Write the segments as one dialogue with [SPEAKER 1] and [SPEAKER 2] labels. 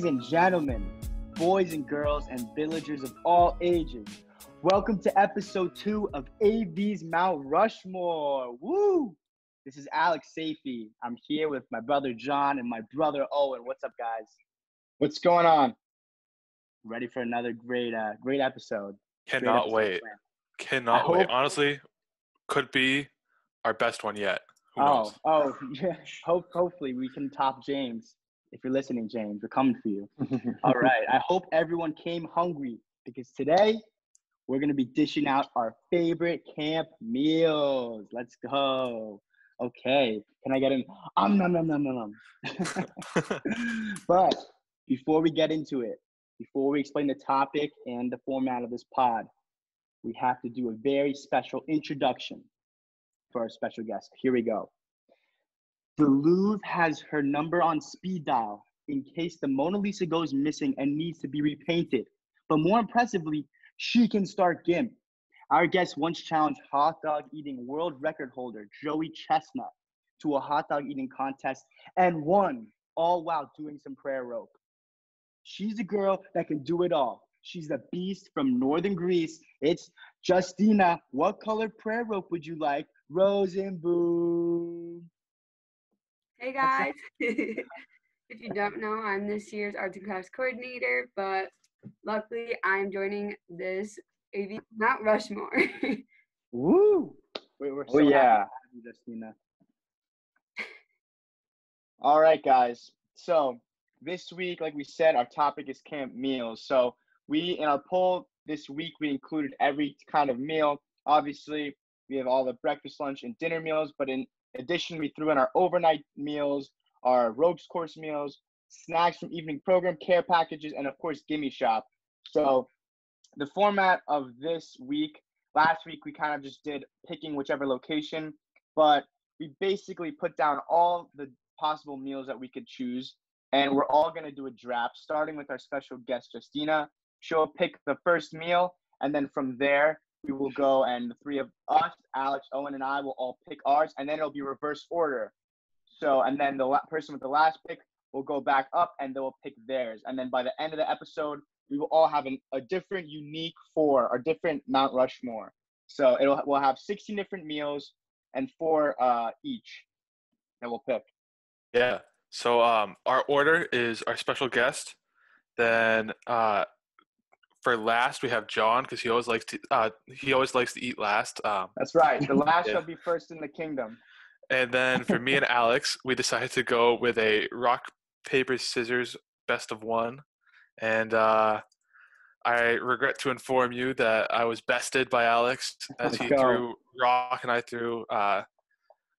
[SPEAKER 1] and gentlemen, boys and girls, and villagers of all ages, welcome to episode 2 of AV's Mount Rushmore. Woo! This is Alex Safey. I'm here with my brother John and my brother Owen. What's up, guys?
[SPEAKER 2] What's going on?
[SPEAKER 1] Ready for another great episode.
[SPEAKER 3] Cannot wait. Cannot wait. Honestly, could be our best one yet. Who knows?
[SPEAKER 1] Yeah. Hopefully we can top James. If you're listening, James, we're coming for you. All right. I hope everyone came hungry because today we're going to be dishing out our favorite camp meals. Let's go. Okay. Can I get an nom nom nom nom nom? But before we get into it, before we explain the topic and the format of this pod, we have to do a very special introduction for our special guest. Here we go. The Louvre has her number on speed dial in case the Mona Lisa goes missing and needs to be repainted. But more impressively, she can start GIMP. Our guest once challenged hot dog eating world record holder Joey Chestnut to a hot dog eating contest and won, all while doing some prayer rope. She's a girl that can do it all. She's the beast from northern Greece. It's Justina. What color prayer rope would you like? Rose and blue.
[SPEAKER 4] Hey guys, if you don't know, I'm this year's arts and crafts coordinator, but luckily I'm joining this AV Mount Rushmore.
[SPEAKER 1] Woo! We're so happy to have you, Justina.
[SPEAKER 2] All right, guys. So this week, like we said, our topic is camp meals. So in our poll this week, we included every kind of meal. Obviously, we have all the breakfast, lunch, and dinner meals, but in addition, we threw in our overnight meals, our rogues course meals, snacks from evening program, care packages, and of course, Gimme Shop. So the format of this week, last week, we kind of just did picking whichever location, but we basically put down all the possible meals that we could choose, and we're all going to do a draft, starting with our special guest, Justina. She'll pick the first meal, and then from there, we will go, and the three of us, Alex, Owen, and I will all pick ours, and then it'll be reverse order. So, and then the person with the last pick will go back up, and they will pick theirs. And then by the end of the episode, we will all have a different, unique or different Mount Rushmore. So we'll have 16 different meals and 4 each that we'll pick.
[SPEAKER 3] Yeah. So our order is our special guest. Then for last we have John because he always likes to eat last.
[SPEAKER 2] That's right. The last shall be first in the kingdom.
[SPEAKER 3] And then for me and Alex, we decided to go with a rock, paper, scissors best of one. And I regret to inform you that I was bested by Alex as he threw rock and I threw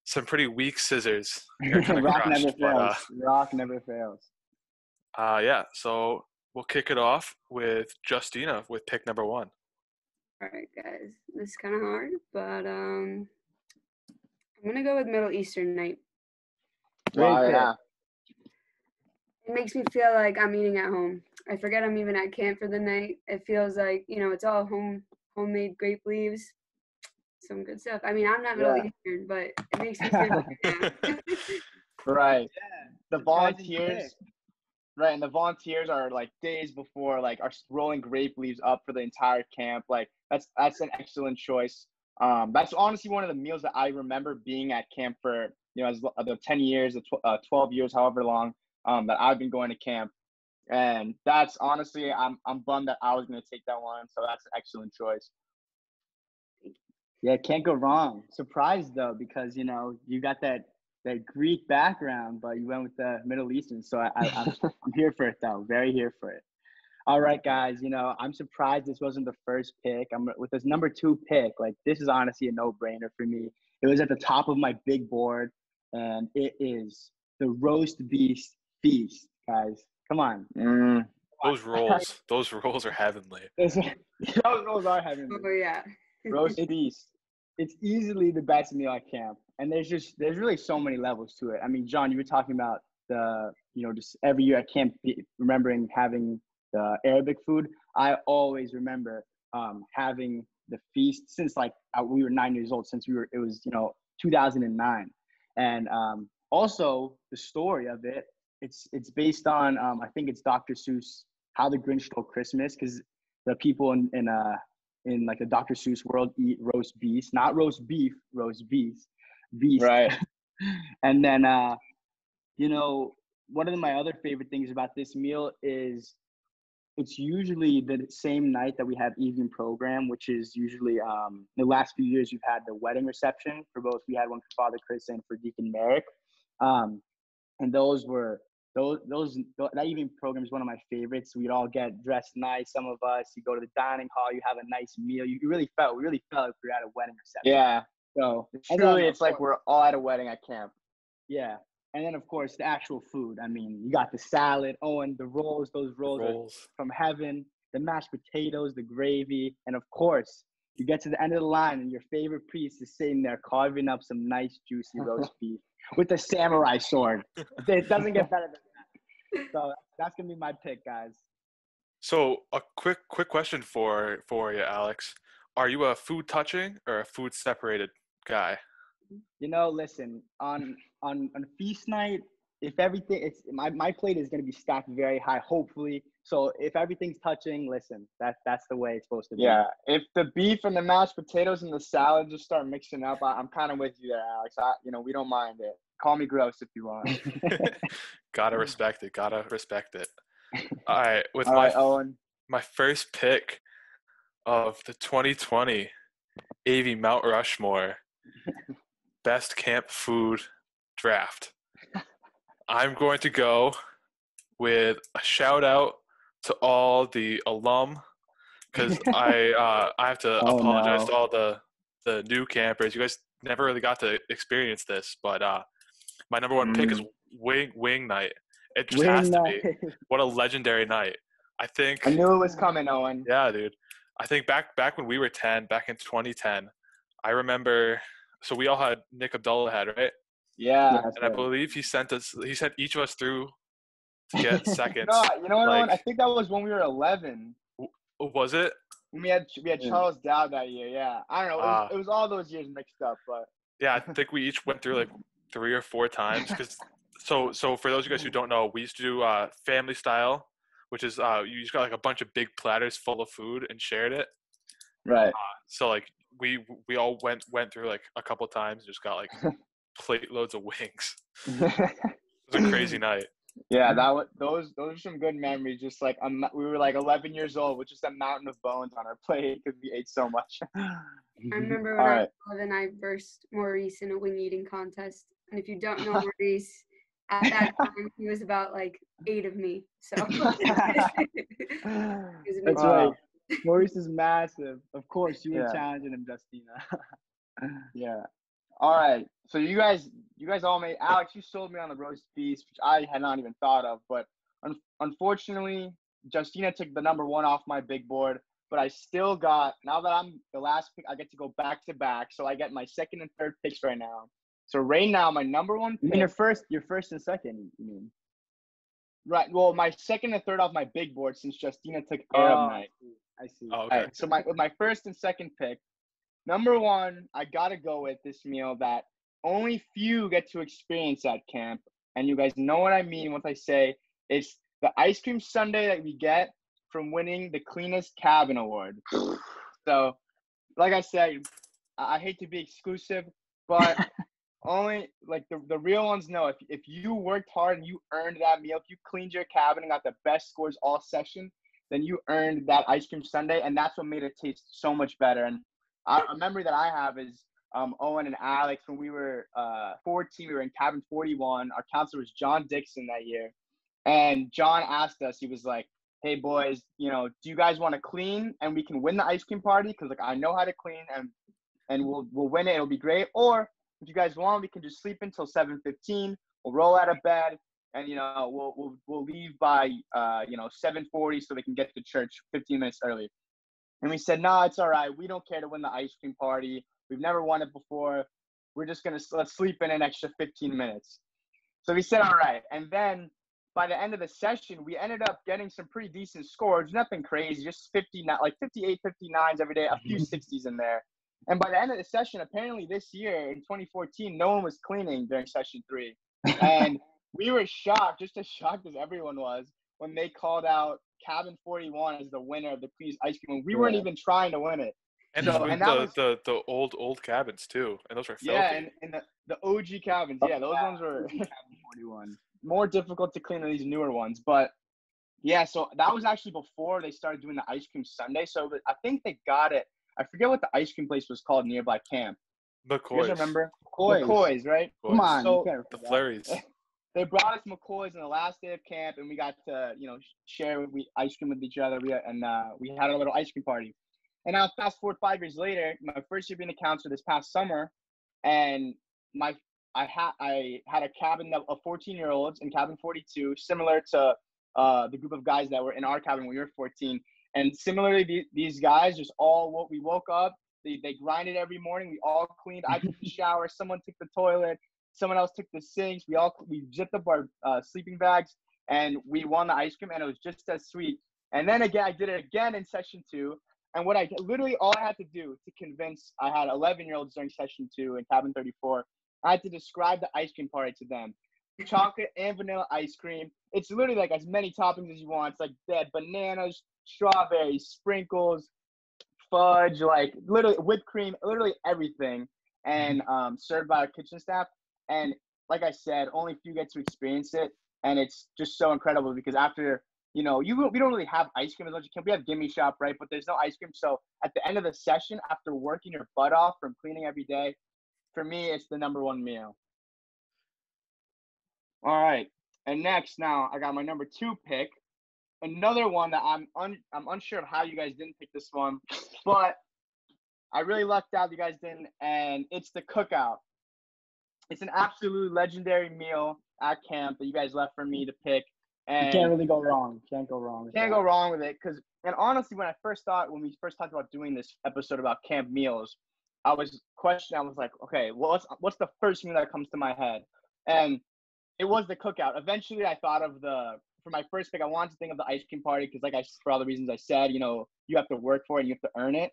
[SPEAKER 3] some pretty weak scissors.
[SPEAKER 1] Rock never fails. Rock never fails.
[SPEAKER 3] Yeah, so we'll kick it off with Justina with pick number 1.
[SPEAKER 4] All right, guys, this is kind of hard, but I'm gonna go with Middle Eastern night.
[SPEAKER 2] Wow, yeah.
[SPEAKER 4] It makes me feel like I'm eating at home. I forget I'm even at camp for the night. It feels like, it's all homemade grape leaves. Some good stuff. I mean, I'm not Middle Eastern, but it makes me feel like that.
[SPEAKER 2] Right. Yeah. The volunteers, right, and the volunteers are like days before, like, are rolling grape leaves up for the entire camp. Like, that's an excellent choice. That's honestly one of the meals that I remember being at camp for, as the 10 years, the 12 years, however long that I've been going to camp. And that's honestly, I'm bummed that I was going to take that one. So that's an excellent choice.
[SPEAKER 1] Yeah, can't go wrong. Surprised though, because you got that Greek background, but you went with the Middle Eastern. So I'm here for it though. Very here for it. All right, guys. I'm surprised this wasn't the first pick. I'm with this number 2 pick. Like, this is honestly a no-brainer for me. It was at the top of my big board, and it is the roast beef feast, guys. Come on.
[SPEAKER 3] Those rolls are heavenly.
[SPEAKER 1] Those rolls are heavenly.
[SPEAKER 4] Oh yeah.
[SPEAKER 2] Roast beast.
[SPEAKER 1] It's easily the best meal at camp, and there's really so many levels to it. I mean, John, you were talking about just every year at camp, remembering having the Arabic food. I always remember having the feast since we were 9 years old. It was 2009, and also the story of it it's based on I think it's Dr. Seuss, How the Grinch Stole Christmas, because the people in like the Dr. Seuss world eat roast beef, not roast beef, roast beast.
[SPEAKER 2] Right.
[SPEAKER 1] And then you know, one of my other favorite things about this meal is it's usually the same night that we have evening program, which is usually the last few years we've had the wedding reception for both. We had one for Father Chris and for Deacon Merrick, and that evening program is one of my favorites. We'd all get dressed nice. Some of us, you go to the dining hall, you have a nice meal. We really felt like we were at a wedding reception.
[SPEAKER 2] Yeah.
[SPEAKER 1] So
[SPEAKER 2] Truly, it's like we're all at a wedding at camp.
[SPEAKER 1] Yeah. And then, of course, the actual food. I mean, you got the salad, Owen, the rolls. Those rolls are from heaven. The mashed potatoes, the gravy. And, of course, you get to the end of the line and your favorite priest is sitting there carving up some nice, juicy roast beef with a samurai sword. It doesn't get better than that. So that's going to be my pick, guys.
[SPEAKER 3] So a quick question for you, Alex. Are you a food touching or a food separated guy?
[SPEAKER 1] You know, listen, on feast night, if everything, it's my plate is going to be stacked very high, hopefully. So if everything's touching, listen, that's the way it's supposed to be.
[SPEAKER 2] Yeah, if the beef and the mashed potatoes and the salad just start mixing up, I'm kind of with you there, Alex. We don't mind it. Call me gross if you want.
[SPEAKER 3] Gotta respect it. All right,
[SPEAKER 2] Owen.
[SPEAKER 3] My first pick of the 2020 AV Mount Rushmore best camp food draft. I'm going to go with a shout out to all the alum, because I have to apologize to all the new campers. You guys never really got to experience this, but my number one pick is wing night. It just has to be. What a legendary night. I think
[SPEAKER 2] I knew it was coming, Owen.
[SPEAKER 3] Yeah, dude. I think back when we were 10, back in 2010, I remember. So we all had Nick Abdullah had, right?
[SPEAKER 2] Yeah.
[SPEAKER 3] And I believe he sent each of us through to get seconds.
[SPEAKER 2] No, you know what, Owen? I think that was when we were 11.
[SPEAKER 3] Was it?
[SPEAKER 2] When we had Charles Dowd that year, yeah. I don't know. It was all those years mixed up, but.
[SPEAKER 3] Yeah, I think we each went through like 3 or 4 times. So for those of you guys who don't know, we used to do family style, which is you just got like a bunch of big platters full of food and shared it.
[SPEAKER 2] Right.
[SPEAKER 3] So like we all went through like a couple times, just got like plate loads of wings. It was a crazy night.
[SPEAKER 2] Yeah, those are some good memories. Just like we were like 11 years old with just a mountain of bones on our plate because we ate so much.
[SPEAKER 4] I remember when I was 11, I versed Maurice in a wing eating contest. And if you don't know Maurice, at that time he was about like 8 of me. So
[SPEAKER 1] that's right. Maurice is massive. Of course, you were challenging him, Justina.
[SPEAKER 2] Yeah. All right. So you guys all made. Alex, you sold me on the roast beef, which I had not even thought of. But unfortunately, Justina took the number 1 off my big board. But I still got, now that I'm the last pick, I get to go back to back. So I get my second and third picks right now. So right now, my number 1 pick.
[SPEAKER 1] You mean your first and second, you mean?
[SPEAKER 2] Right. Well, my second and third off my big board since Justina took Arab night.
[SPEAKER 1] I see.
[SPEAKER 3] Oh, okay.
[SPEAKER 2] All right, so with my first and second pick, number 1, I got to go with this meal that only few get to experience at camp. And you guys know what I mean when I say it's the ice cream sundae that we get from winning the Cleanest Cabin Award. So, like I said, I hate to be exclusive, but only like the real ones know if you worked hard and you earned that meal, if you cleaned your cabin and got the best scores all session, then you earned that ice cream sundae, and that's what made it taste so much better. And a memory that I have is Owen and Alex, when we were 14, we were in cabin 41. Our counselor was John Dixon that year, and John asked us, he was like, hey boys, do you guys want to clean and we can win the ice cream party? Because like I know how to clean and we'll win it. It'll be great. Or if you guys want, we can just sleep until 7:15. We'll roll out of bed and we'll leave by 7:40 so they can get to church 15 minutes early. And we said, no, it's all right. We don't care to win the ice cream party. We've never won it before. We're just let's sleep in an extra 15 minutes. So we said, all right. And then by the end of the session, we ended up getting some pretty decent scores. Nothing crazy, just 58, 59s every day, a few 60s in there. And by the end of the session, apparently this year in 2014, no one was cleaning during session 3. And we were shocked, just as shocked as everyone was, when they called out Cabin 41 as the winner of the Queen's Ice Cream. We weren't even trying to win it.
[SPEAKER 3] And
[SPEAKER 2] So,
[SPEAKER 3] and
[SPEAKER 2] that was,
[SPEAKER 3] the old cabins too, and those were filthy.
[SPEAKER 2] yeah, and the OG cabins, yeah, those ones were
[SPEAKER 1] Cabin 41.
[SPEAKER 2] more difficult to clean than these newer ones. But yeah, so that was actually before they started doing the ice cream sundae. So I think they got it. I forget what the ice cream place was called nearby camp. You
[SPEAKER 3] McCoy's.
[SPEAKER 2] guys remember?
[SPEAKER 1] McCoy's.
[SPEAKER 2] McCoy's, right?
[SPEAKER 1] Come on,
[SPEAKER 2] So-
[SPEAKER 1] you can't
[SPEAKER 3] The
[SPEAKER 1] forget.
[SPEAKER 3] flurries.
[SPEAKER 2] They brought us McCoy's on the last day of camp, and we got to, share ice cream with each other. We had a little ice cream party. And now, fast forward 5 years later, my first year being a counselor this past summer, and I had a cabin of 14-year-olds in cabin 42, similar to the group of guys that were in our cabin when we were 14. And similarly, these guys just we woke up, they grinded every morning. We all cleaned. I took the shower. Someone took the toilet. Someone else took the sinks. We zipped up our sleeping bags, and we won the ice cream, and it was just as sweet. And then again, I did it again in session 2. And all I had to do to convince, I had 11-year-olds during session 2 in cabin 34. I had to describe the ice cream party to them. Chocolate and vanilla ice cream. It's literally like as many toppings as you want. It's like they had bananas, strawberries, sprinkles, fudge, like literally whipped cream, literally everything. And served by our kitchen staff. And like I said, only few get to experience it. And it's just so incredible because after, we don't really have ice cream as much as we have Gimme Shop, right? But there's no ice cream. So at the end of the session, after working your butt off from cleaning every day, for me, it's the number one meal. All right. And next, now, I got my number 2 pick. Another one that I'm unsure of how you guys didn't pick this one, but I really lucked out you guys didn't, and it's the cookout. It's an absolute legendary meal at camp that you guys left for me to pick. And
[SPEAKER 1] You can't really go wrong. Can't go wrong with
[SPEAKER 2] can't
[SPEAKER 1] that.
[SPEAKER 2] go wrong with it. And honestly, when we first talked about doing this episode about camp meals, I was questioning. I was like, okay, well, what's the first meal that comes to my head? And it was the cookout. Eventually, I thought of for my first pick, I wanted to think of the ice cream party because, for all the reasons I said, you have to work for it and you have to earn it.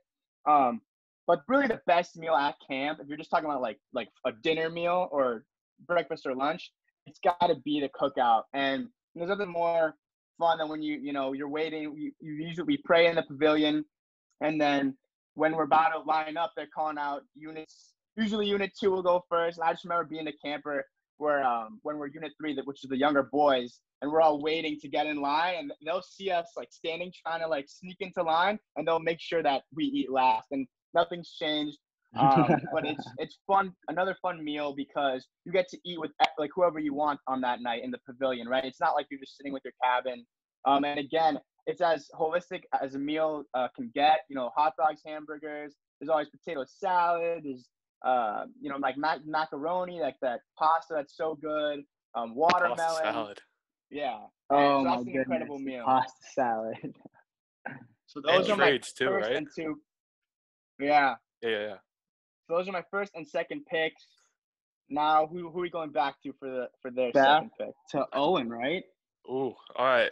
[SPEAKER 2] But really, the best meal at camp, if you're just talking about like a dinner meal or breakfast or lunch, it's got to be the cookout. And there's nothing more fun than when you're waiting. We pray in the pavilion, and then when we're about to line up, they're calling out units. Usually, Unit 2 will go first. And I just remember being a camper where when we're Unit 3, which is the younger boys, and we're all waiting to get in line, and they'll see us like standing, trying to like sneak into line, and they'll make sure that we eat last. And nothing's changed. But it's fun, another fun meal because you get to eat with like whoever you want on that night in the pavilion, right? It's not like you're just sitting with your cabin. And again, it's as holistic as a meal can get. Hot dogs, hamburgers. There's always potato salad. There's like macaroni, like that pasta that's so good. Watermelon.
[SPEAKER 3] Pasta salad.
[SPEAKER 2] Yeah.
[SPEAKER 1] Oh
[SPEAKER 2] so
[SPEAKER 1] my
[SPEAKER 2] that's an
[SPEAKER 1] goodness.
[SPEAKER 2] incredible meal.
[SPEAKER 1] Pasta salad.
[SPEAKER 2] So those
[SPEAKER 3] And
[SPEAKER 2] are my
[SPEAKER 3] trades too,
[SPEAKER 2] first
[SPEAKER 3] right?
[SPEAKER 2] and 2. Yeah.
[SPEAKER 3] Yeah.
[SPEAKER 2] So those are my first and second picks. Now, who are we going back to for their
[SPEAKER 1] Back
[SPEAKER 2] second pick?
[SPEAKER 1] to Owen, right?
[SPEAKER 3] Ooh, all right.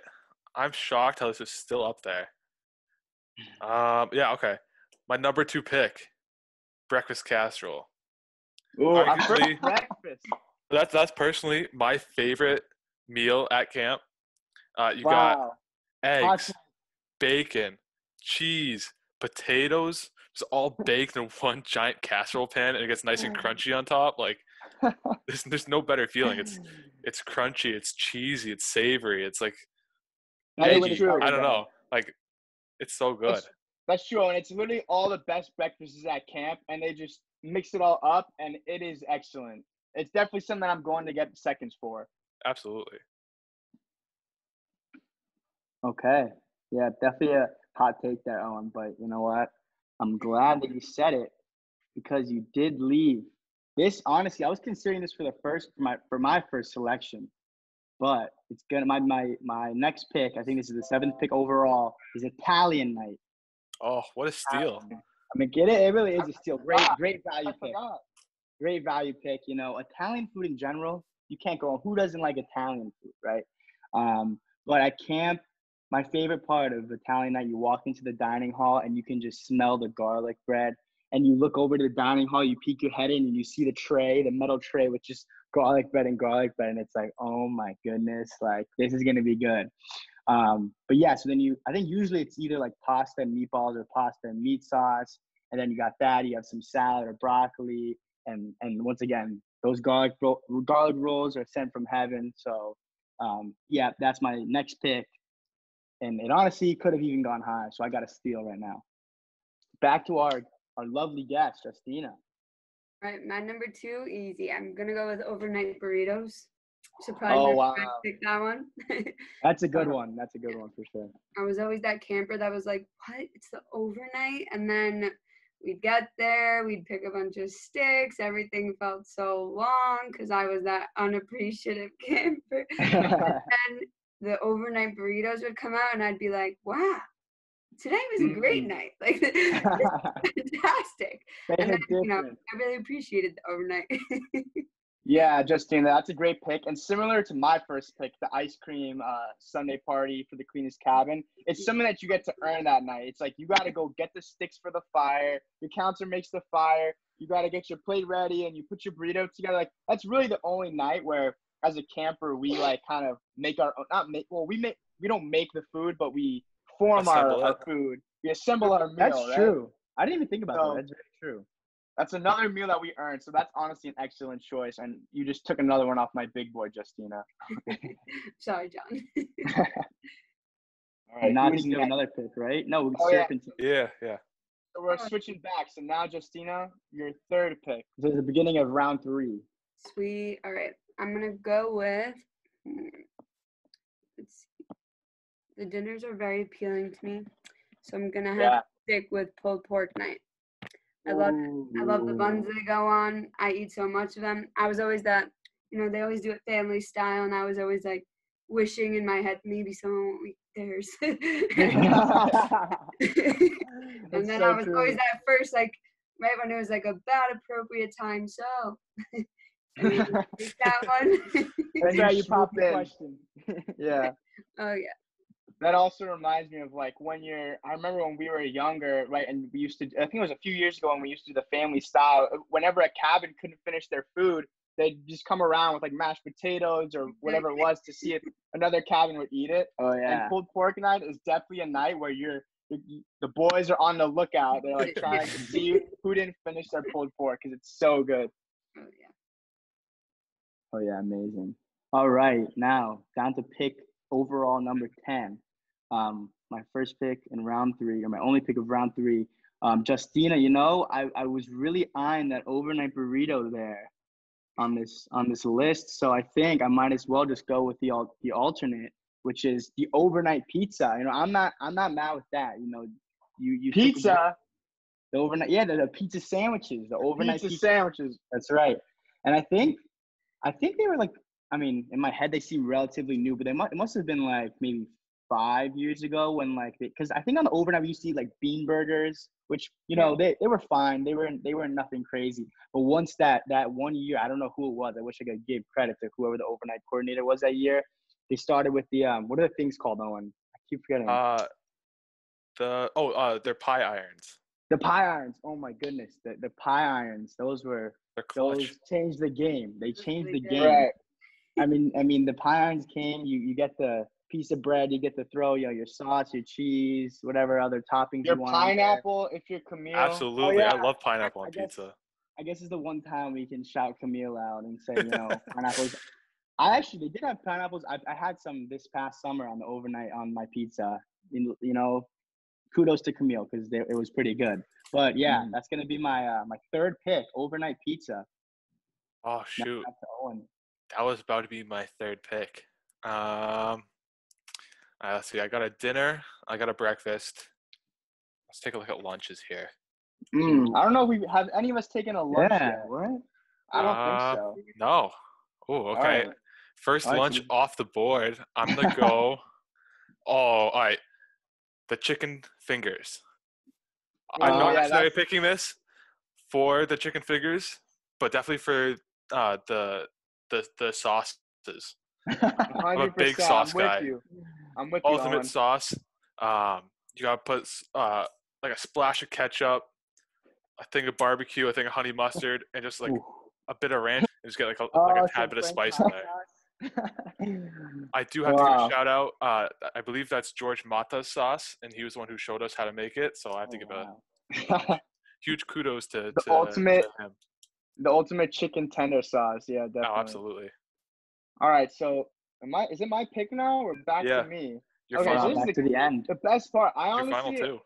[SPEAKER 3] I'm shocked how this is still up there. Yeah, okay. My number 2 pick, breakfast casserole.
[SPEAKER 2] Ooh, I'm for
[SPEAKER 3] Arguably-
[SPEAKER 2] breakfast.
[SPEAKER 3] That's personally my favorite meal at camp. You got
[SPEAKER 1] Wow.
[SPEAKER 3] eggs, bacon, cheese, potatoes, just all baked in one giant casserole pan, and it gets nice and crunchy on top. Like there's no better feeling. It's crunchy, it's cheesy, it's savory. It's like
[SPEAKER 2] That is
[SPEAKER 3] eggy.
[SPEAKER 2] true.
[SPEAKER 3] I don't know. Like it's so good.
[SPEAKER 2] That's true, and it's literally all the best breakfasts at camp, and they just mix it all up, and it is excellent. It's definitely something I'm going to get seconds for.
[SPEAKER 3] Absolutely.
[SPEAKER 1] Okay. Yeah, definitely a hot take there, Owen. But you know what? I'm glad that you said it because you did leave. This honestly, I was considering this for my first selection, but it's gonna my next pick. I think this is the 7th pick overall. Is Italian night.
[SPEAKER 3] Oh, what a steal!
[SPEAKER 1] I mean, get it? It really is a steal. Great value
[SPEAKER 2] I
[SPEAKER 1] pick.
[SPEAKER 2] forgot.
[SPEAKER 1] Great value pick. Italian food in general, you can't go. Who doesn't like Italian food, right? But at camp, my favorite part of Italian night, you walk into the dining hall and you can just smell the garlic bread and you look over to the dining hall, you peek your head in, and you see the metal tray with just garlic bread, and it's like, oh my goodness, like this is gonna be good. But yeah, so then I think usually it's either like pasta and meatballs or pasta and meat sauce, and then you got that, you have some salad or broccoli, and once again, those garlic rolls are sent from heaven. So yeah, that's my next pick, and it honestly could have even gone higher, so I got a steal right now. Back to our lovely guest, Justina.
[SPEAKER 4] All right, my number 2, easy. I'm gonna go with overnight burritos. Surprised
[SPEAKER 1] Oh,
[SPEAKER 4] me
[SPEAKER 1] wow.
[SPEAKER 4] I picked that one.
[SPEAKER 1] That's a good one. That's a good one for sure.
[SPEAKER 4] I was always that camper that was like, what? It's the overnight? And then we'd get there, we'd pick a bunch of sticks. Everything felt so long because I was that unappreciative camper. And then the overnight burritos would come out, and I'd be like, wow, today was a great night. Like, this is fantastic. And then, I really appreciated the overnight.
[SPEAKER 2] Yeah, Justina, that's a great pick. And similar to my first pick, the ice cream Sunday party for the cleanest cabin, it's something that you get to earn that night. It's like you got to go get the sticks for the fire. Your counselor makes the fire. You got to get your plate ready, and you put your burrito together. Like, that's really the only night where, as a camper, we like kind of make our we don't make the food, but we form our food. We assemble our meal.
[SPEAKER 1] That's true. I didn't even think about that. That's very true.
[SPEAKER 2] That's another meal that we earned. So that's honestly an excellent choice. And you just took another one off my big boy, Justina.
[SPEAKER 4] Sorry, John.
[SPEAKER 1] All right, now you have another pick, right? No,
[SPEAKER 3] yeah.
[SPEAKER 2] So we're switching back. So now, Justina, your third pick.
[SPEAKER 1] This is the beginning of round 3.
[SPEAKER 4] Sweet. All right. I'm going to go with, let's see. The dinners are very appealing to me. So I'm going to have to stick with pulled pork night. I love the buns they go on. I eat so much of them. I was always that, they always do it family style, and I was always like wishing in my head maybe someone will eat theirs. And then I was always that first, like right when it was like about appropriate time. So take that one.
[SPEAKER 1] That's how you pop the question.
[SPEAKER 2] Yeah.
[SPEAKER 4] Oh yeah.
[SPEAKER 2] That also reminds me of like I remember when we were younger, right? And we used to, I think it was a few years ago when we used to do the family style. Whenever a cabin couldn't finish their food, they'd just come around with like mashed potatoes or whatever it was to see if another cabin would eat it.
[SPEAKER 1] Oh yeah.
[SPEAKER 2] And pulled pork night is definitely a night where the boys are on the lookout. They're like trying to see who didn't finish their pulled pork because it's so good.
[SPEAKER 4] Oh yeah.
[SPEAKER 1] Oh yeah, amazing. All right, now down to pick overall number 10. My first pick in round 3, or my only pick of round 3. Justina, I was really eyeing that overnight burrito there on this list, so I think I might as well just go with the alternate, which is the overnight pizza. I'm not mad with that. You
[SPEAKER 2] pizza,
[SPEAKER 1] the overnight, the pizza sandwiches, the overnight
[SPEAKER 2] pizza sandwiches.
[SPEAKER 1] That's right. And I think they were like, in my head they seem relatively new, but it must have been like maybe 5 years ago when because I think on the overnight we used to eat like bean burgers, which they were fine. They were nothing crazy. But once that 1 year, I don't know who it was. I wish I could give credit to whoever the overnight coordinator was that year. They started with the what are the things called, Owen? I keep forgetting.
[SPEAKER 3] They're pie irons.
[SPEAKER 1] The pie irons. Oh my goodness, the pie irons. Those changed the game. They changed the game.
[SPEAKER 2] Right.
[SPEAKER 1] I mean, the pie irons came. You get the piece of bread. You get to throw your sauce, your cheese, whatever other toppings you want.
[SPEAKER 2] Your pineapple, if you're Camille.
[SPEAKER 3] Absolutely,
[SPEAKER 1] oh, yeah.
[SPEAKER 3] I love pineapple on pizza.
[SPEAKER 1] I guess it's the one time we can shout Camille out and say, pineapples. They did have pineapples. I had some this past summer on the overnight on my pizza. Kudos to Camille because it was pretty good. But yeah, that's gonna be my my third pick, overnight pizza.
[SPEAKER 3] Oh shoot, that was about to be my third pick. Let's see. I got a dinner. I got a breakfast. Let's take a look at lunches here.
[SPEAKER 2] I don't know if have any of us taken a lunch yet.
[SPEAKER 1] What?
[SPEAKER 2] I don't think so.
[SPEAKER 3] No. Oh, okay. Right. First lunch off the board. I'm gonna go. All right. The chicken fingers. I'm not necessarily picking this for the chicken fingers, but definitely for the sauces. I'm a big sauce guy.
[SPEAKER 2] I'm with you.
[SPEAKER 3] Ultimate sauce. You gotta put like a splash of ketchup, a thing of barbecue, a thing of honey mustard, and just like
[SPEAKER 1] Ooh.
[SPEAKER 3] a bit of ranch, and just get like a
[SPEAKER 1] Oh,
[SPEAKER 3] tad
[SPEAKER 1] some
[SPEAKER 3] bit of
[SPEAKER 1] French
[SPEAKER 3] spice in
[SPEAKER 1] hot
[SPEAKER 3] there.
[SPEAKER 1] sauce.
[SPEAKER 3] I do have to give
[SPEAKER 2] Wow.
[SPEAKER 3] a shout out. I believe that's George Mata's sauce, and he was the one who showed us how to make it. So I have to give a huge kudos to
[SPEAKER 2] ultimate-
[SPEAKER 3] him.
[SPEAKER 2] The ultimate chicken tender sauce. Yeah, definitely.
[SPEAKER 3] Oh, absolutely.
[SPEAKER 2] All right, so is it my pick now or back
[SPEAKER 3] Yeah.
[SPEAKER 2] to me?
[SPEAKER 3] Your
[SPEAKER 2] Okay,
[SPEAKER 3] final,
[SPEAKER 2] this is
[SPEAKER 1] back to the end.
[SPEAKER 2] the best part. I
[SPEAKER 3] your final
[SPEAKER 2] honestly,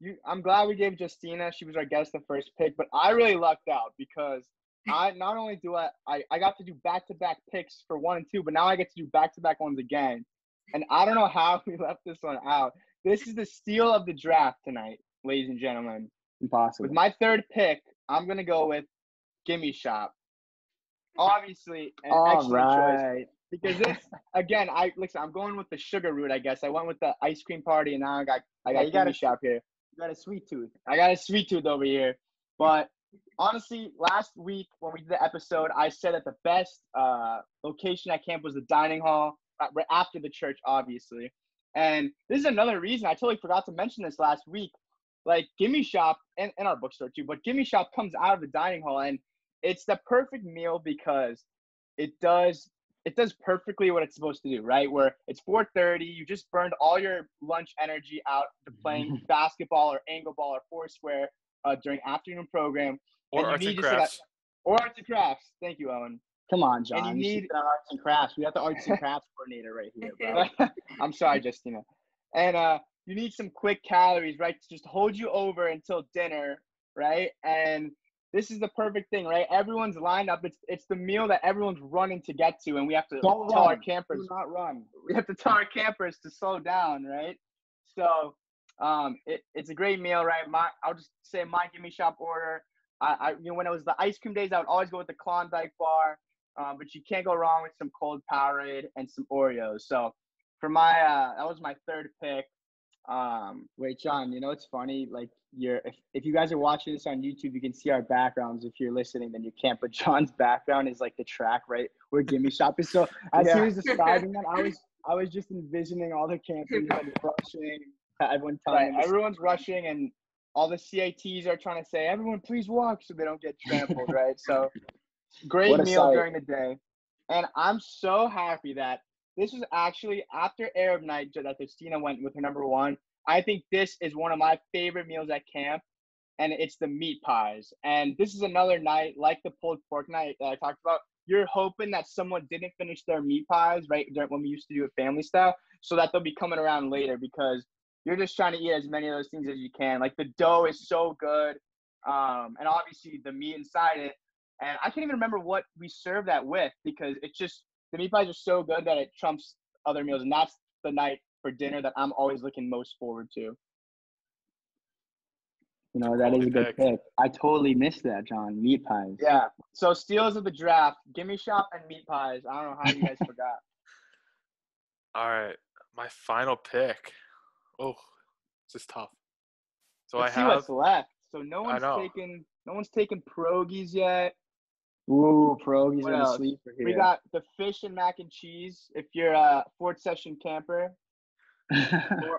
[SPEAKER 3] two.
[SPEAKER 2] I'm glad we gave Justina. She was our guest the first pick, but I really lucked out because I not only do I got to do back-to-back picks for 1 and 2, but now I get to do back-to-back ones again. And I don't know how we left this one out. This is the steal of the draft tonight, ladies and gentlemen.
[SPEAKER 1] Impossible.
[SPEAKER 2] With my third pick, I'm gonna go with Gimme Shop. Obviously, an
[SPEAKER 1] All
[SPEAKER 2] excellent choice.
[SPEAKER 1] right.
[SPEAKER 2] Because this, again, I'm going with the sugar route, I guess. I went with the ice cream party, and now I got
[SPEAKER 1] you got
[SPEAKER 2] Gimme
[SPEAKER 1] a-
[SPEAKER 2] Shop here.
[SPEAKER 1] You got a sweet tooth.
[SPEAKER 2] I got a sweet tooth over here. But honestly, last week when we did the episode, I said that the best location at camp was the dining hall, right after the church, obviously. And this is another reason. I totally forgot to mention this last week. Like, Gimme Shop, and our bookstore too, but Gimme Shop comes out of the dining hall, and it's the perfect meal because it does perfectly what it's supposed to do, right? Where it's 4:30, you just burned all your lunch energy out to playing basketball or angle ball or foursquare during afternoon program.
[SPEAKER 3] Or
[SPEAKER 2] you
[SPEAKER 3] arts and
[SPEAKER 2] need just like
[SPEAKER 3] crafts.
[SPEAKER 2] or arts and crafts. Thank you, Owen.
[SPEAKER 1] Come on, John.
[SPEAKER 2] And you
[SPEAKER 1] You
[SPEAKER 2] need-
[SPEAKER 1] should get on arts and crafts. We got the arts and crafts coordinator right here, bro.
[SPEAKER 2] I'm sorry, Justina. And you need some quick calories, right? To just hold you over until dinner, right? And this is the perfect thing, right? Everyone's lined up. It's the meal that everyone's running to get to, and we have to
[SPEAKER 1] Don't
[SPEAKER 2] tell our
[SPEAKER 1] run.
[SPEAKER 2] campers.
[SPEAKER 1] Do not run.
[SPEAKER 2] We have to tell our campers to slow down, right? So it's a great meal, right? I'll just say my Gimme Shop order. When it was the ice cream days, I would always go with the Klondike bar, but you can't go wrong with some cold Powerade and some Oreos. So for my that was my third pick.
[SPEAKER 1] Wait, John, you know it's funny? Like, if you guys are watching this on YouTube, you can see our backgrounds. If you're listening, then you can't. But John's background is like the track, right? Where Gimme Shop is. So as he was describing that, I was just envisioning all the campers like rushing, everyone telling them to
[SPEAKER 2] Everyone's rushing, and all the CATs are trying to say, "Everyone, please walk," so they don't get trampled, right? So great
[SPEAKER 1] What a
[SPEAKER 2] meal
[SPEAKER 1] sight.
[SPEAKER 2] during the day, and I'm so happy that this was actually after Arab night that Justina went with her number one. I think this is one of my favorite meals at camp, and it's the meat pies. And this is another night, like the pulled pork night that I talked about. You're hoping that someone didn't finish their meat pies, right, when we used to do it family style, so that they'll be coming around later because you're just trying to eat as many of those things as you can. Like, the dough is so good, and obviously the meat inside it. And I can't even remember what we served that with because it's just the meat pies are so good that it trumps other meals, and that's the night for dinner that I'm always looking most forward to.
[SPEAKER 1] You know, that is a good pick. I totally missed that, John. Meat pies.
[SPEAKER 2] Yeah. So steals of the draft, Gimme Shop and meat pies. I don't know how you guys forgot.
[SPEAKER 3] All right, my final pick. Oh, this is tough. So
[SPEAKER 2] Let's
[SPEAKER 3] I
[SPEAKER 2] see
[SPEAKER 3] have.
[SPEAKER 2] what's left. So no
[SPEAKER 3] I know.
[SPEAKER 2] one's taken pierogies yet.
[SPEAKER 1] Ooh, pierogies
[SPEAKER 2] What
[SPEAKER 1] are the
[SPEAKER 2] else?
[SPEAKER 1] sleeper here.
[SPEAKER 2] We got the fish and mac and cheese if you're a fourth session camper,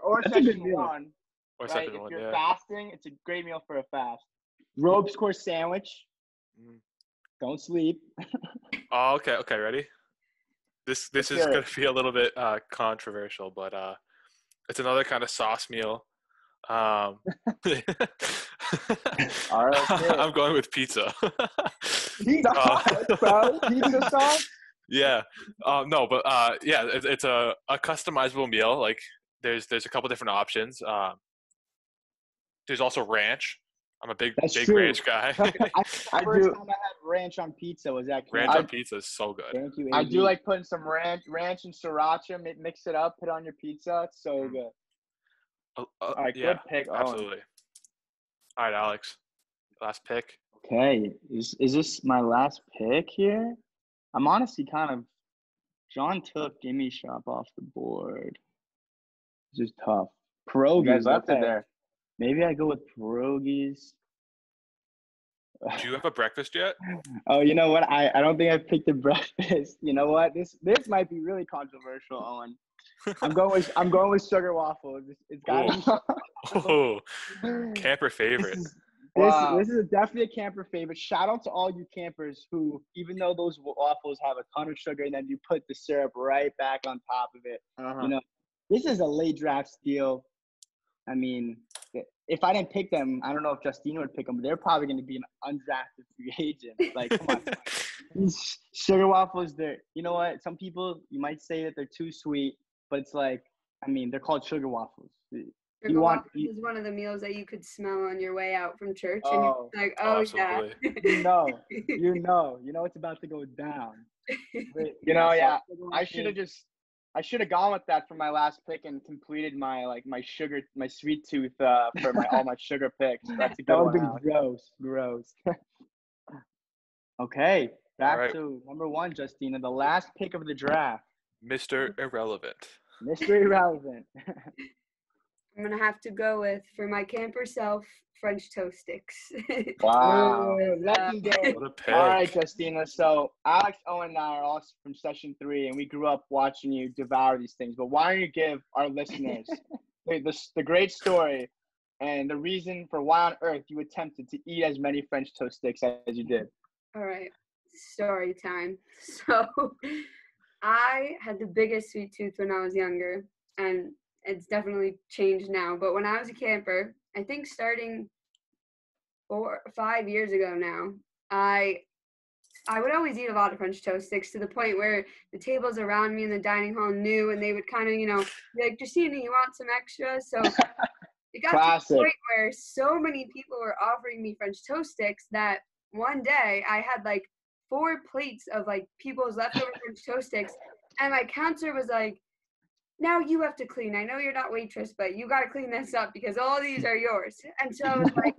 [SPEAKER 2] or
[SPEAKER 1] That's a good
[SPEAKER 2] session
[SPEAKER 1] meal.
[SPEAKER 2] one.
[SPEAKER 3] Or
[SPEAKER 2] Right?
[SPEAKER 3] second
[SPEAKER 2] If
[SPEAKER 3] one,
[SPEAKER 2] you're
[SPEAKER 3] yeah.
[SPEAKER 2] fasting, it's a great meal for a fast.
[SPEAKER 1] Ropes course sandwich.
[SPEAKER 3] Mm.
[SPEAKER 1] Don't sleep.
[SPEAKER 3] Oh, okay. Ready? This
[SPEAKER 2] Let's
[SPEAKER 3] is
[SPEAKER 2] hear
[SPEAKER 3] gonna
[SPEAKER 2] it.
[SPEAKER 3] be a little bit controversial, but it's another kind of sauce meal.
[SPEAKER 2] All right, okay.
[SPEAKER 3] I'm going with pizza.
[SPEAKER 1] Pizza sauce, bro. Pizza sauce.
[SPEAKER 3] Yeah. No, but yeah, it's a customizable meal. Like there's a couple different options. There's also ranch. I'm a big
[SPEAKER 1] That's true.
[SPEAKER 3] ranch guy.
[SPEAKER 1] First
[SPEAKER 2] I
[SPEAKER 1] time
[SPEAKER 2] do.
[SPEAKER 1] I had ranch on pizza was at
[SPEAKER 3] Ranch
[SPEAKER 1] camp.
[SPEAKER 3] on pizza is so good.
[SPEAKER 1] Thank you,
[SPEAKER 2] I
[SPEAKER 1] AB.
[SPEAKER 2] do like putting some ranch and sriracha, mix it up, put it on your pizza. It's so good. All right,
[SPEAKER 3] yeah,
[SPEAKER 2] good pick, Owen.
[SPEAKER 3] absolutely. All right, Alex, last pick.
[SPEAKER 1] Okay, is this my last pick here? I'm honestly kind of. John took Gimme Shop off the board. This is tough. Pierogies.
[SPEAKER 2] You guys left
[SPEAKER 1] okay.
[SPEAKER 2] it there.
[SPEAKER 1] Maybe I go with pierogies.
[SPEAKER 3] Do you have a breakfast yet?
[SPEAKER 1] Oh, you know what? I don't think I picked a breakfast. You know what? This might be really controversial, Owen. I'm going with sugar waffles. It's gotta be.
[SPEAKER 3] Oh, camper favorite.
[SPEAKER 2] Wow.
[SPEAKER 1] This is definitely a camper favorite. Shout out to all you campers who, even though those waffles have a ton of sugar, and then you put the syrup right back on top of it. You know, this is a late draft steal. I mean, if I didn't pick them, I don't know if Justina would pick them, but they're probably going to be an undrafted free agent. Like, come on. These sugar waffles, you know what? Some people, you might say that they're too sweet, but it's like, I mean, they're called sugar waffles.
[SPEAKER 4] Sugar waffles is one of the meals that you could smell on your way out from church, and you're like, oh yeah.
[SPEAKER 1] you know it's about to go down. But,
[SPEAKER 2] I should have gone with that for my last pick and completed my sweet tooth for all my sugar picks. That's a good one.
[SPEAKER 1] That would be gross. Okay, back to number 1, Justina, the last pick of the draft.
[SPEAKER 3] Mr. Irrelevant.
[SPEAKER 1] Mr. Irrelevant.
[SPEAKER 4] I'm gonna have to go with, for my camper self, French toast sticks.
[SPEAKER 2] Wow.
[SPEAKER 1] Let me go.
[SPEAKER 3] What a pick.
[SPEAKER 2] All right, Justina. So Alex, Owen, and I are all from session 3, and we grew up watching you devour these things. But why don't you give our listeners the great story and the reason for why on earth you attempted to eat as many French toast sticks as you did?
[SPEAKER 4] All right, story time. So I had the biggest sweet tooth when I was younger, and it's definitely changed now. But when I was a camper, I think starting 4 or 5 years ago now, I would always eat a lot of French toast sticks, to the point where the tables around me in the dining hall knew, and they would kind of, be like, Justina, you want some extra? So it got to the point where so many people were offering me French toast sticks that one day I had like 4 plates of like people's leftover French toast sticks, and my counselor was like, now you have to clean. I know you're not waitress, but you got to clean this up because all these are yours. And so I was like,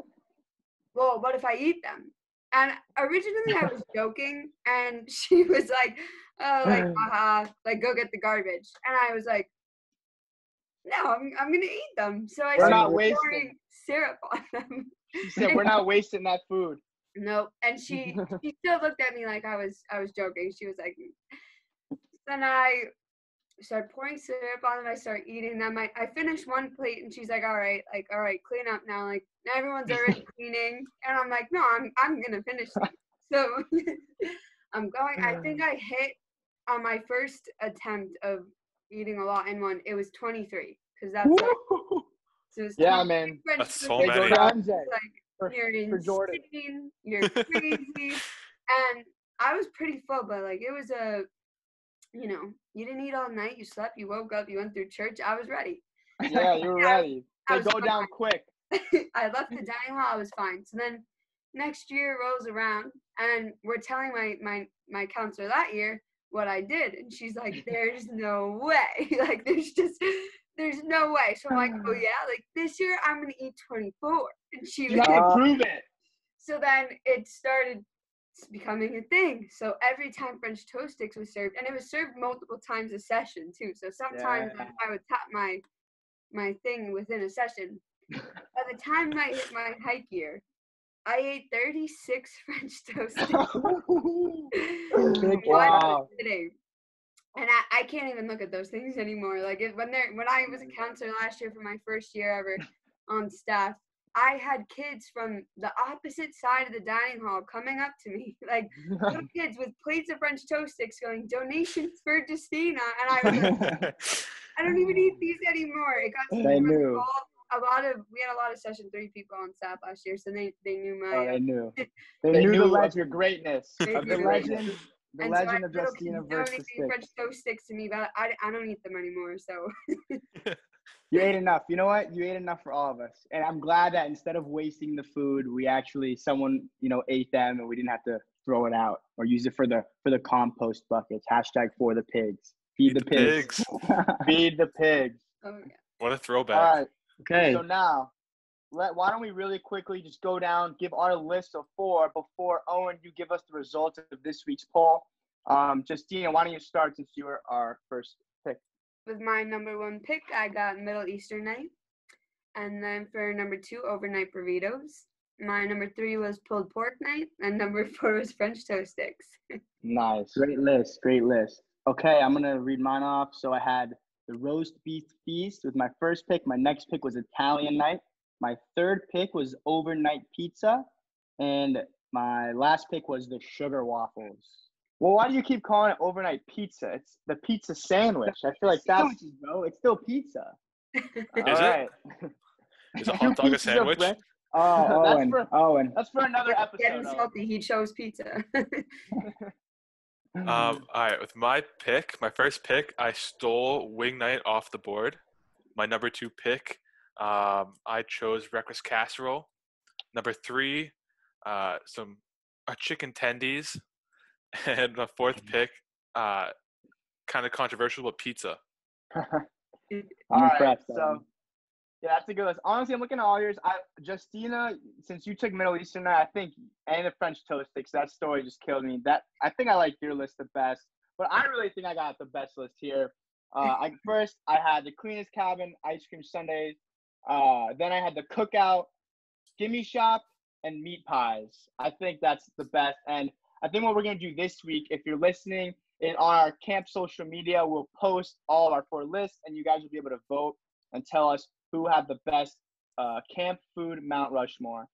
[SPEAKER 4] well, what if I eat them? And originally I was joking, and she was like, oh, like, haha, like, go get the garbage. And I was like, no, I'm going to eat them. So I started pouring syrup on them.
[SPEAKER 2] She said, we're not wasting that food.
[SPEAKER 4] Nope. And she still looked at me like I was joking. She was like, then I started pouring syrup on them. I started eating them. I finished one plate, and she's like, all right, clean up now. Like, everyone's already cleaning. And I'm like, no, I'm going to finish it. So I'm going. I think I hit on my first attempt of eating a lot in one. It was 23, because that's like, so it was
[SPEAKER 2] man.
[SPEAKER 3] That's so many.
[SPEAKER 4] You're insane. You're crazy. And I was pretty full, but like, it was you didn't eat all night. You slept. You woke up. You went through church. I was ready.
[SPEAKER 2] Yeah, you were ready. They go down quick.
[SPEAKER 4] I left the dining hall. I was fine. So then next year rolls around, and we're telling my counselor that year what I did, and she's like, "There's no way. Like, there's no way." So I'm like, "Oh yeah, like this year I'm gonna eat 24." And she was
[SPEAKER 2] like, "Prove it."
[SPEAKER 4] So then it started becoming a thing. So every time French toast sticks was served, and it was served multiple times a session too. So sometimes I would tap my thing within a session. By the time I hit my hike year, I ate 36 French toast sticks.
[SPEAKER 2] Wow.
[SPEAKER 4] And I can't even look at those things anymore. Like, when I was a counselor last year for my first year ever on staff, I had kids from the opposite side of the dining hall coming up to me, like little kids with plates of French toast sticks going, donations for Justina. And I was like, I don't even eat these anymore. It got to we had a lot of session 3 people on staff last year, so they knew my.
[SPEAKER 1] They knew.
[SPEAKER 2] They knew of your greatness.
[SPEAKER 1] The legend of Justina versus the sticks.
[SPEAKER 4] French toast sticks to me, but I don't eat them anymore. So.
[SPEAKER 1] You ate enough. You know what? You ate enough for all of us. And I'm glad that instead of wasting the food, someone ate them, and we didn't have to throw it out or use it for the compost buckets. # for the pigs. Feed the pigs. Feed the pigs.
[SPEAKER 4] Oh yeah.
[SPEAKER 3] What a throwback.
[SPEAKER 2] All right.
[SPEAKER 1] Okay.
[SPEAKER 2] So now, why don't we really quickly just go down, give our list of 4 before, Owen, you give us the results of this week's poll. Justina, why don't you start since you were our first pick?
[SPEAKER 4] With my number 1 pick, I got Middle Eastern night. And then for number 2, overnight burritos. My number 3 was pulled pork night. And number 4 was French toast sticks.
[SPEAKER 2] Nice.
[SPEAKER 1] Great list. Okay, I'm going to read mine off. So I had the roast beef feast with my first pick. My next pick was Italian night. My third pick was overnight pizza, and my last pick was the sugar waffles.
[SPEAKER 2] Well, why do you keep calling it overnight pizza? It's the pizza sandwich. I feel like that's
[SPEAKER 1] Sandwiches, bro. It's still pizza.
[SPEAKER 2] all
[SPEAKER 3] Is it?
[SPEAKER 2] right.
[SPEAKER 3] Is a
[SPEAKER 2] Two
[SPEAKER 3] hot dog a
[SPEAKER 2] pieces of
[SPEAKER 3] sandwich?
[SPEAKER 2] bread.
[SPEAKER 1] Oh,
[SPEAKER 2] That's
[SPEAKER 1] Owen.
[SPEAKER 2] for-
[SPEAKER 1] Owen.
[SPEAKER 2] That's for another
[SPEAKER 4] Getting
[SPEAKER 2] episode.
[SPEAKER 4] salty, he chose pizza.
[SPEAKER 3] All right, with my pick, my first pick, I stole Wing Night off the board. My number 2 pick, I chose Reckless Casserole. Number 3, a chicken tendies. And the fourth pick, kind of controversial, but pizza.
[SPEAKER 2] All
[SPEAKER 1] I'm
[SPEAKER 2] right.
[SPEAKER 1] impressed.
[SPEAKER 2] So
[SPEAKER 1] Owen.
[SPEAKER 2] yeah, that's a good list. Honestly, I'm looking at all yours. Justina, since you took Middle Eastern, I think, and the French toast sticks, that story just killed me. I think I like your list the best, but I really think I got the best list here. I had the cleanest cabin ice cream sundaes. Then I had the cookout, gimme shop, and meat pies. I think that's the best. And I think what we're gonna do this week, if you're listening, on our camp social media, we'll post all of our 4 lists, and you guys will be able to vote and tell us who had the best camp food Mount Rushmore.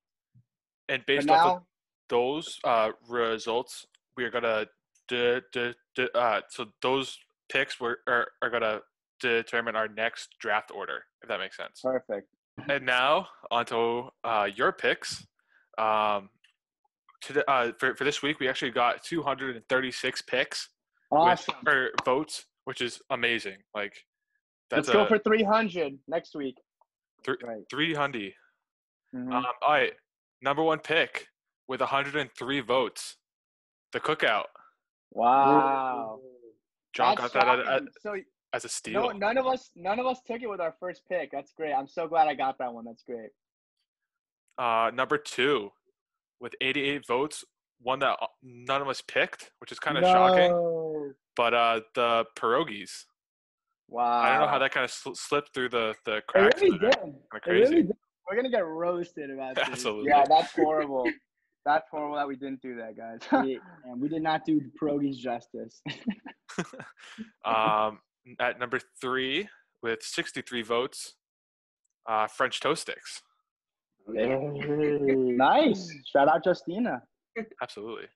[SPEAKER 3] And based
[SPEAKER 2] But
[SPEAKER 3] off
[SPEAKER 2] now,
[SPEAKER 3] of those results, we are gonna so those picks are gonna determine our next draft order, if that makes sense.
[SPEAKER 2] perfect.
[SPEAKER 3] And now onto your picks. For this week, we actually got 236 picks
[SPEAKER 1] Awesome.
[SPEAKER 3] or votes, which is amazing. Like that's
[SPEAKER 2] Let's go for 300 next week.
[SPEAKER 1] Right.
[SPEAKER 3] 300.
[SPEAKER 2] Mhm.
[SPEAKER 3] All right, number 1 pick with 103 votes, the cookout.
[SPEAKER 2] Wow.
[SPEAKER 3] John
[SPEAKER 2] That's
[SPEAKER 3] got that
[SPEAKER 2] shocking. So
[SPEAKER 3] as a steal.
[SPEAKER 2] none of us took it with our first pick. That's great. I'm so glad I got that one. That's great.
[SPEAKER 3] Number 2 with 88 votes, one that none of us picked, which is kind of
[SPEAKER 1] No.
[SPEAKER 3] shocking. But the pierogies.
[SPEAKER 2] Wow.
[SPEAKER 3] I don't know how that kind of slipped through the
[SPEAKER 1] It
[SPEAKER 3] cracks.
[SPEAKER 1] really
[SPEAKER 3] there.
[SPEAKER 1] did.
[SPEAKER 3] Kind of
[SPEAKER 1] It
[SPEAKER 3] crazy.
[SPEAKER 1] really did. We're gonna get roasted about this.
[SPEAKER 3] Absolutely.
[SPEAKER 2] Yeah, that's horrible. That's horrible that we didn't do that, guys.
[SPEAKER 1] And we did not do the pierogies justice.
[SPEAKER 3] At number 3 with 63 votes, French toast sticks.
[SPEAKER 1] Nice. Shout out Justina.
[SPEAKER 3] Absolutely.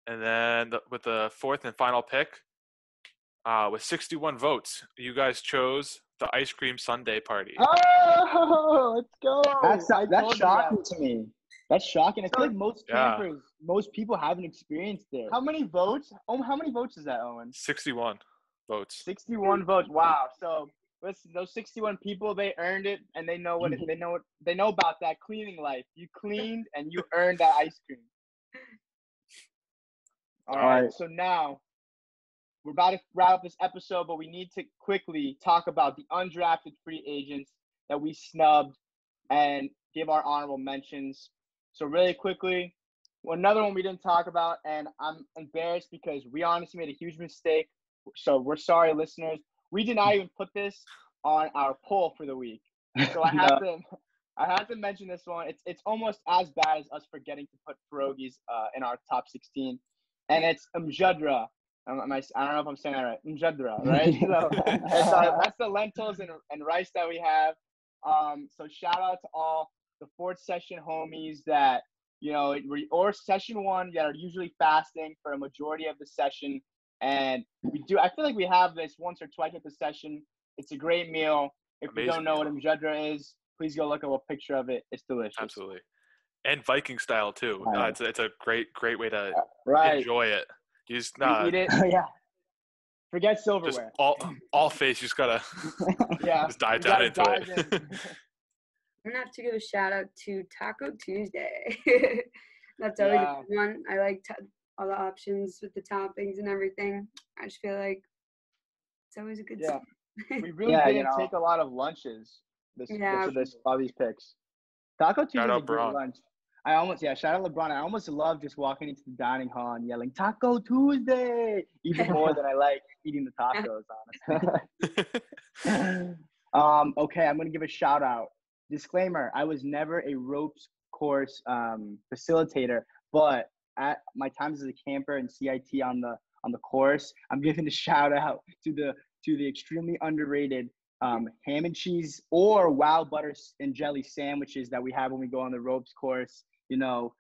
[SPEAKER 3] And then with the 4th and final pick, with 61 votes, you guys chose the ice cream sundae party.
[SPEAKER 2] Oh, let's go.
[SPEAKER 1] That's
[SPEAKER 2] I told you
[SPEAKER 1] shocking
[SPEAKER 2] that.
[SPEAKER 1] to me. That's shocking. I feel like most
[SPEAKER 3] Yeah.
[SPEAKER 1] campers, most people haven't experienced it.
[SPEAKER 2] How many votes? Oh, how many votes is that, Owen?
[SPEAKER 3] 61 votes.
[SPEAKER 2] 61 votes. Wow. So listen, those 61 people, they earned it, and they know they know about that cleaning life. You cleaned and you earned that ice cream. All right. So now we're about to wrap up this episode, but we need to quickly talk about the undrafted free agents that we snubbed and give our honorable mentions. So really quickly, another one we didn't talk about, and I'm embarrassed because we honestly made a huge mistake. So we're sorry, listeners. We did not even put this on our poll for the week. So I have to mention this one. It's almost as bad as us forgetting to put pierogies in our top 16, and it's mjadra. I don't know if I'm saying that right. Mjadra, right? So that's the lentils and rice that we have. So shout out to all the 4th session homies that, or session 1 that are usually fasting for a majority of the session. And I feel like we have this once or twice at the session. It's a great meal. If you don't know what mjadra is, please go look up a picture of it. It's delicious.
[SPEAKER 3] Absolutely. And Viking style too.
[SPEAKER 1] Right.
[SPEAKER 3] It's a great way to enjoy it. You just
[SPEAKER 2] You eat it.
[SPEAKER 1] Yeah. Forget
[SPEAKER 3] just
[SPEAKER 1] silverware.
[SPEAKER 3] all face. You just gotta
[SPEAKER 2] Yeah.
[SPEAKER 3] just dive
[SPEAKER 2] You
[SPEAKER 3] down
[SPEAKER 2] gotta
[SPEAKER 3] into
[SPEAKER 2] dive
[SPEAKER 3] it.
[SPEAKER 2] in.
[SPEAKER 4] I'm gonna have to give a shout out to Taco Tuesday. That's always a good one. I like all the options with the toppings and everything. I just feel like it's always a good.
[SPEAKER 2] Yeah.
[SPEAKER 4] Snack.
[SPEAKER 2] We really didn't take a lot of lunches all these picks.
[SPEAKER 1] Taco Tuesday
[SPEAKER 3] Shout
[SPEAKER 1] is a
[SPEAKER 3] out
[SPEAKER 1] great
[SPEAKER 3] Braun.
[SPEAKER 1] lunch. Shout out LeBron. I almost love just walking into the dining hall and yelling Taco Tuesday even more than I like eating the tacos, honestly. Okay, I'm gonna give a shout out. Disclaimer: I was never a ropes course facilitator, but at my times as a camper and CIT on the course, I'm giving a shout out to the extremely underrated ham and cheese or wild butter and jelly sandwiches that we have when we go on the ropes course. You know,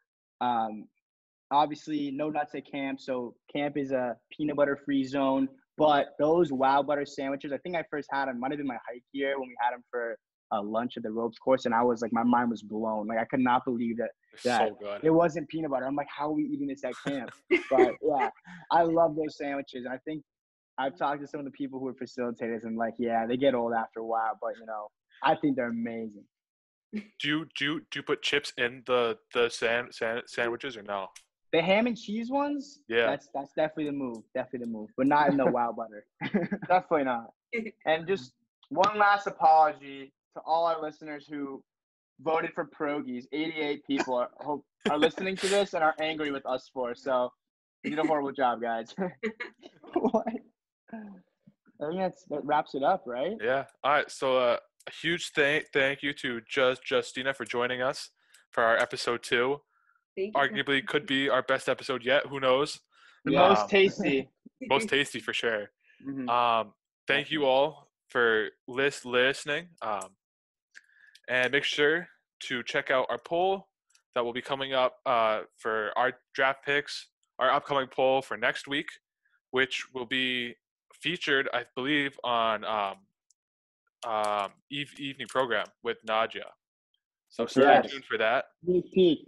[SPEAKER 1] obviously no nuts at camp, so camp is a peanut butter free zone. But those wild butter sandwiches, I think I first had them, might have been my hike year when we had them for lunch at the ropes course, and I was like, my mind was blown. Like I could not believe that
[SPEAKER 3] So good.
[SPEAKER 1] it wasn't peanut butter. I'm like, how are we eating this at camp? But yeah, I love those sandwiches. And I think I've talked to some of the people who are facilitators and like, yeah, they get old after a while, but you know, I think they're amazing.
[SPEAKER 3] Do you put chips in the sandwiches or no?
[SPEAKER 1] The ham and cheese ones,
[SPEAKER 3] Yeah.
[SPEAKER 1] that's definitely the move. Definitely the move. But not in the wild butter.
[SPEAKER 2] Definitely not. And just one last apology to all our listeners who voted for pierogies. 88 people are listening to this and are angry with us for. So you did a horrible job, guys.
[SPEAKER 1] What? I think that wraps it up, right?
[SPEAKER 3] Yeah. All right. So a huge thank you to Justina for joining us for our episode 2.
[SPEAKER 4] Thank you.
[SPEAKER 3] Arguably could be our best episode yet. Who knows?
[SPEAKER 2] The most tasty.
[SPEAKER 3] Most tasty for sure.
[SPEAKER 2] Mm-hmm.
[SPEAKER 3] Thank you all for listening. And make sure to check out our poll that will be coming up for our draft picks, our upcoming poll for next week, which will be featured, I believe, on evening program with Nadia. So stay tuned for that.
[SPEAKER 1] EP.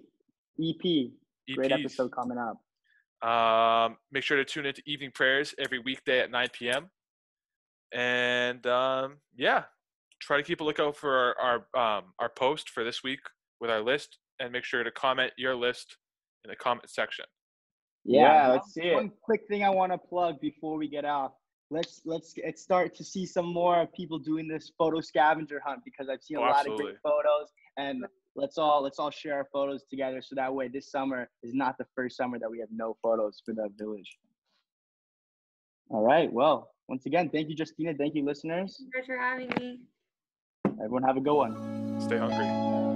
[SPEAKER 1] Great
[SPEAKER 3] EPs.
[SPEAKER 1] episode coming up.
[SPEAKER 3] Make sure to tune into evening prayers every weekday at 9 p.m. And yeah, try to keep a lookout for our post for this week with our list, and make sure to comment your list in the comment section.
[SPEAKER 2] Yeah, let's see it.
[SPEAKER 1] One quick thing I want to plug before we get off. Let's start to see some more people doing this photo scavenger hunt, because I've seen a lot of great photos, and let's all share our photos together, so that way this summer is not the first summer that we have no photos for the village. All right. Well, once again, thank you, Justina. Thank you, listeners.
[SPEAKER 4] Thanks for having me.
[SPEAKER 1] Everyone have a good one.
[SPEAKER 3] Stay hungry.